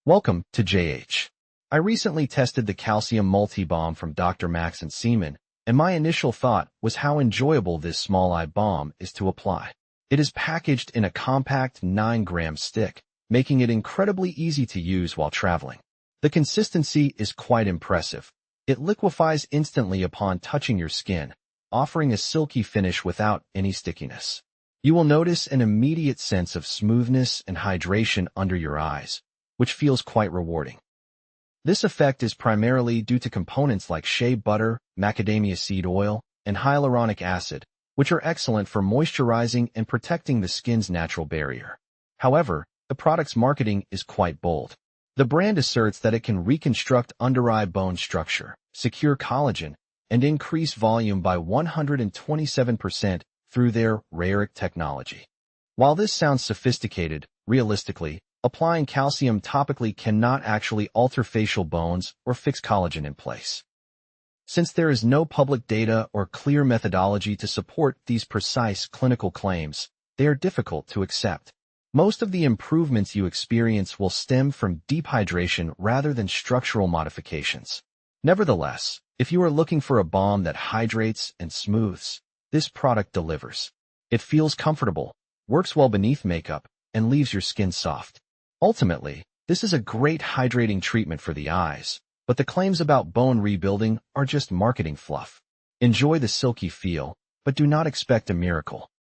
Welcome to JH. I recently tested the calcium multi-balm from Dr. Melaxin Cemenrete, and my initial thought was how enjoyable this small eye balm is to apply. It is packaged in a compact 9-gram stick, making it incredibly easy to use while traveling. The consistency is quite impressive. It liquefies instantly upon touching your skin, offering a silky finish without any stickiness. You will notice an immediate sense of smoothness and hydration under your eyes, which feels quite rewarding. This effect is primarily due to components like shea butter, macadamia seed oil, and hyaluronic acid, which are excellent for moisturizing and protecting the skin's natural barrier. However, the product's marketing is quite bold. The brand asserts that it can reconstruct under-eye bone structure, secure collagen, and increase volume by 127% through their RARIC technology. While this sounds sophisticated, realistically, applying calcium topically cannot actually alter facial bones or fix collagen in place. Since there is no public data or clear methodology to support these precise clinical claims, they are difficult to accept. Most of the improvements you experience will stem from deep hydration rather than structural modifications. Nevertheless, if you are looking for a balm that hydrates and smooths, this product delivers. It feels comfortable, works well beneath makeup, and leaves your skin soft. Ultimately, this is a great hydrating treatment for the eyes, but the claims about bone rebuilding are just marketing fluff. Enjoy the silky feel, but do not expect a miracle.